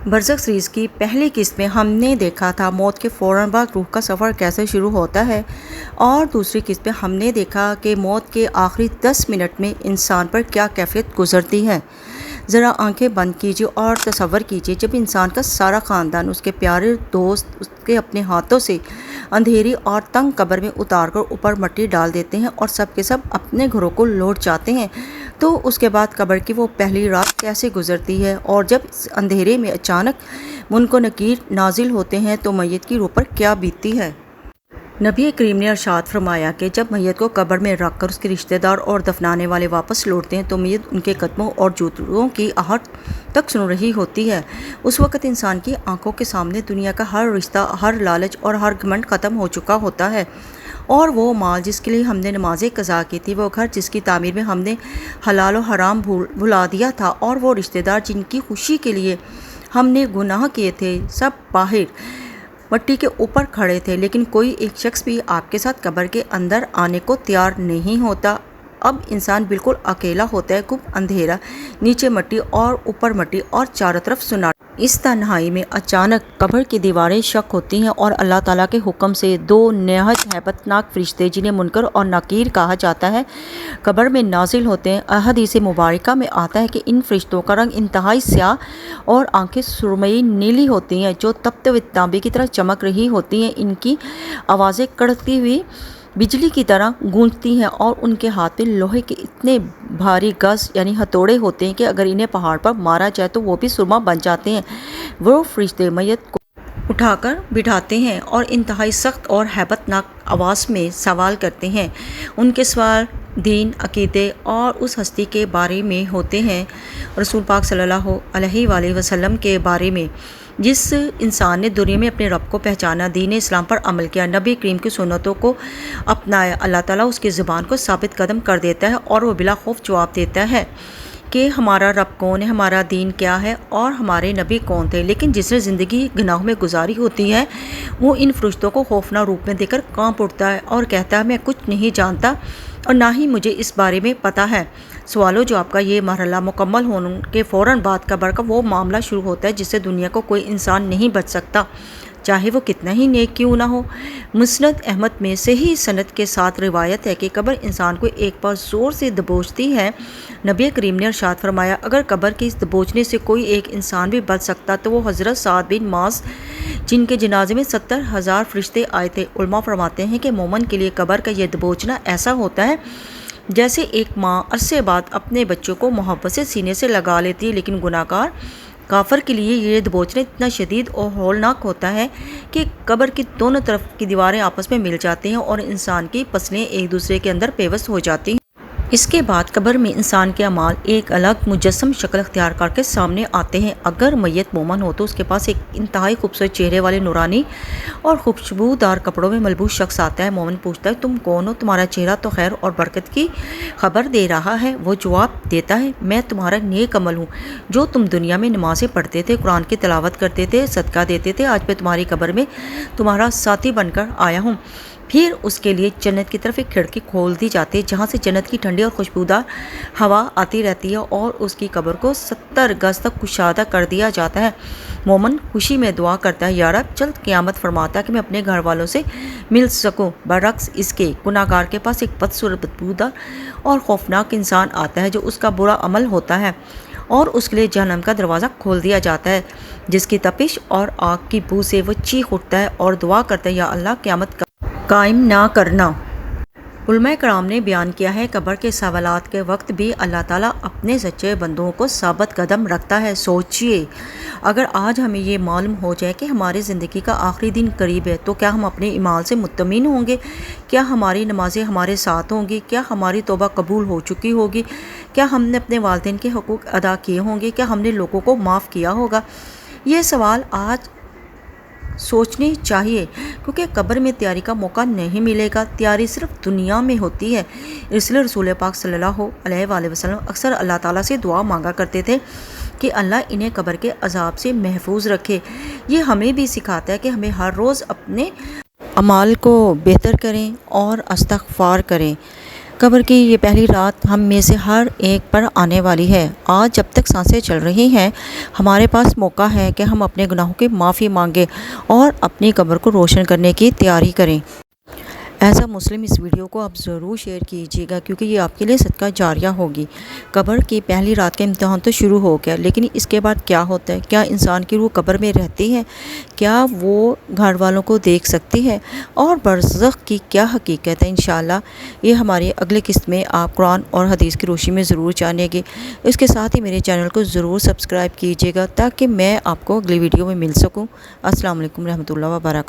برزخ سیریز کی پہلی قسط میں ہم نے دیکھا تھا موت کے فوراً بعد روح کا سفر کیسے شروع ہوتا ہے، اور دوسری قسط میں ہم نے دیکھا کہ موت کے آخری 10 منٹ میں انسان پر کیا کیفیت گزرتی ہے۔ ذرا آنکھیں بند کیجیے اور تصور کیجیے جب انسان کا سارا خاندان، اس کے پیارے دوست اس کے اپنے ہاتھوں سے اندھیری اور تنگ قبر میں اتار کر اوپر مٹی ڈال دیتے ہیں اور سب کے سب اپنے گھروں کو لوٹ جاتے ہیں، تو اس کے بعد قبر کی وہ پہلی رات کیسے گزرتی ہے، اور جب اس اندھیرے میں اچانک منکر نکیر نازل ہوتے ہیں تو میت کی روح پر کیا بیتتی ہے۔ نبی کریم نے ارشاد فرمایا کہ جب میت کو قبر میں رکھ کر اس کے رشتہ دار اور دفنانے والے واپس لوٹتے ہیں تو میت ان کے قدموں اور جوتوں کی آہٹ تک سن رہی ہوتی ہے۔ اس وقت انسان کی آنکھوں کے سامنے دنیا کا ہر رشتہ، ہر لالچ اور ہر گھمنڈ ختم ہو چکا ہوتا ہے، اور وہ مال جس کے لیے ہم نے نمازیں قضا کی تھی، وہ گھر جس کی تعمیر میں ہم نے حلال و حرام بھلا دیا تھا، اور وہ رشتہ دار جن کی خوشی کے لیے ہم نے گناہ کیے تھے، سب باہر مٹی کے اوپر کھڑے تھے، لیکن کوئی ایک شخص بھی آپ کے ساتھ قبر کے اندر آنے کو تیار نہیں ہوتا۔ اب انسان بالکل اکیلا ہوتا ہے، خوب اندھیرا، نیچے مٹی اور اوپر مٹی اور چاروں طرف سناٹا۔ اس تنہائی میں اچانک قبر کی دیواریں شق ہوتی ہیں اور اللہ تعالیٰ کے حکم سے دو نہایت ہیبت ناک فرشتے، جنہیں منکر اور نکیر کہا جاتا ہے، قبر میں نازل ہوتے ہیں۔ احادیث مبارکہ میں آتا ہے کہ ان فرشتوں کا رنگ انتہائی سیاہ اور آنکھیں سرمئی نیلی ہوتی ہیں جو تپتے ہوئے تانبے کی طرح چمک رہی ہوتی ہیں۔ ان کی آوازیں کڑکتی ہوئی بجلی کی طرح گونجتی ہیں اور ان کے ہاتھ میں لوہے کے اتنے بھاری گز یعنی ہتھوڑے ہوتے ہیں کہ اگر انہیں پہاڑ پر مارا جائے تو وہ بھی سرما بن جاتے ہیں۔ وہ فرشتے میت کو اٹھا کر بٹھاتے ہیں اور انتہائی سخت اور ہیبت ناک آواز میں سوال کرتے ہیں۔ ان کے سوال دین، عقیدے اور اس ہستی کے بارے میں ہوتے ہیں، رسول پاک صلی اللہ علیہ وآلہ وسلم کے بارے میں جس انسان نے دنیا میں اپنے رب کو پہچانا، دین اسلام پر عمل کیا، نبی کریم کی سنتوں کو اپنایا، اللہ تعالیٰ اس کی زبان کو ثابت قدم کر دیتا ہے اور وہ بلا خوف جواب دیتا ہے کہ ہمارا رب کون ہے، ہمارا دین کیا ہے اور ہمارے نبی کون تھے۔ لیکن جس نے زندگی گناہوں میں گزاری ہوتی ہے وہ ان فرشتوں کو خوفناک روپ میں دیکھ کر کانپ اٹھتا ہے اور کہتا ہے میں کچھ نہیں جانتا اور نہ ہی مجھے اس بارے میں پتہ ہے۔ سوال و جواب کا یہ مرحلہ مکمل ہونے کے فوراً بعد قبر کا وہ معاملہ شروع ہوتا ہے جس سے دنیا کو کوئی انسان نہیں بچ سکتا، چاہے وہ کتنا ہی نیک کیوں نہ ہو۔ مسند احمد میں صحیح سند کے ساتھ روایت ہے کہ قبر انسان کو ایک بار زور سے دبوچتی ہے۔ نبی کریم نے ارشاد فرمایا اگر قبر کے اس دبوچنے سے کوئی ایک انسان بھی بچ سکتا تو وہ حضرت سعد بن معاذ جن کے جنازے میں 70,000 فرشتے آئے تھے۔ علماء فرماتے ہیں کہ مومن کے لیے قبر کا یہ دبوچنا ایسا ہوتا ہے جیسے ایک ماں عرصے بعد اپنے بچوں کو محبت سے سینے سے لگا لیتی ہے، لیکن گناہ گار کافر کے لیے یہ دبوچنا اتنا شدید اور ہولناک ہوتا ہے کہ قبر کی دونوں طرف کی دیواریں آپس میں مل جاتی ہیں اور انسان کی پسلیں ایک دوسرے کے اندر پیوست ہو جاتی ہیں۔ اس کے بعد قبر میں انسان کے اعمال ایک الگ مجسم شکل اختیار کر کے سامنے آتے ہیں۔ اگر میت مومن ہو تو اس کے پاس ایک انتہائی خوبصورت چہرے والے نورانی اور خوشبودار کپڑوں میں ملبوس شخص آتا ہے۔ مومن پوچھتا ہے تم کون ہو؟ تمہارا چہرہ تو خیر اور برکت کی خبر دے رہا ہے۔ وہ جواب دیتا ہے میں تمہارا نیک عمل ہوں جو تم دنیا میں نمازیں پڑھتے تھے، قرآن کی تلاوت کرتے تھے، صدقہ دیتے تھے، آج میں تمہاری قبر میں تمہارا ساتھی بن کر آیا ہوں۔ پھر اس کے لیے جنت کی طرف ایک کھڑکی کھول دی جاتی ہے جہاں سے جنت کی ٹھنڈی اور خوشبودار ہوا آتی رہتی ہے اور اس کی قبر کو 70 گز تک کشادہ کر دیا جاتا ہے۔ مومن خوشی میں دعا کرتا ہے یا رب جلد قیامت فرماتا ہے کہ میں اپنے گھر والوں سے مل سکوں۔ برعکس اس کے گناہ گار کے پاس ایک بدصورت، بدبودار اور خوفناک انسان آتا ہے جو اس کا برا عمل ہوتا ہے اور اس کے لیے جہنم کا دروازہ کھول دیا جاتا ہے جس کی تپش اور آگ کی بو سے وہ چیخ اٹھتا ہے اور دعا کرتا ہے یا اللہ قیامت قائم نہ کرنا۔ علماء کرام نے بیان کیا ہے قبر کے سوالات کے وقت بھی اللہ تعالیٰ اپنے سچے بندوں کو ثابت قدم رکھتا ہے۔ سوچئے اگر آج ہمیں یہ معلوم ہو جائے کہ ہماری زندگی کا آخری دن قریب ہے تو کیا ہم اپنے اعمال سے مطمئن ہوں گے؟ کیا ہماری نمازیں ہمارے ساتھ ہوں گی؟ کیا ہماری توبہ قبول ہو چکی ہوگی؟ کیا ہم نے اپنے والدین کے حقوق ادا کیے ہوں گے؟ کیا ہم نے لوگوں کو معاف کیا ہوگا؟ یہ سوال آج سوچنے چاہیے کیونکہ قبر میں تیاری کا موقع نہیں ملے گا، تیاری صرف دنیا میں ہوتی ہے۔ اس لیے رسول پاک صلی اللہ علیہ وآلہ وسلم اکثر اللہ تعالیٰ سے دعا مانگا کرتے تھے کہ اللہ انہیں قبر کے عذاب سے محفوظ رکھے۔ یہ ہمیں بھی سکھاتا ہے کہ ہمیں ہر روز اپنے اعمال کو بہتر کریں اور استغفار کریں۔ قبر کی یہ پہلی رات ہم میں سے ہر ایک پر آنے والی ہے۔ آج جب تک سانسیں چل رہی ہیں ہمارے پاس موقع ہے کہ ہم اپنے گناہوں کی معافی مانگیں اور اپنی قبر کو روشن کرنے کی تیاری کریں۔ ایسا مسلم اس ویڈیو کو آپ ضرور شیئر کیجیے گا کیونکہ یہ آپ کے لیے صدقہ جاریہ ہوگی۔ قبر کی پہلی رات کا امتحان تو شروع ہو گیا، لیکن اس کے بعد کیا ہوتا ہے؟ کیا انسان کی روح قبر میں رہتی ہے؟ کیا وہ گھر والوں کو دیکھ سکتی ہے؟ اور برزخ کی کیا حقیقت ہے؟ انشاءاللہ یہ ہماری اگلی قسط میں آپ قرآن اور حدیث کی روشنی میں ضرور جانیں گے۔ اس کے ساتھ ہی میرے چینل کو ضرور سبسکرائب کیجیے گا تاکہ میں آپ کو اگلی ویڈیو میں مل سکوں۔ السلام علیکم رحمۃ اللہ وبرکاتہ۔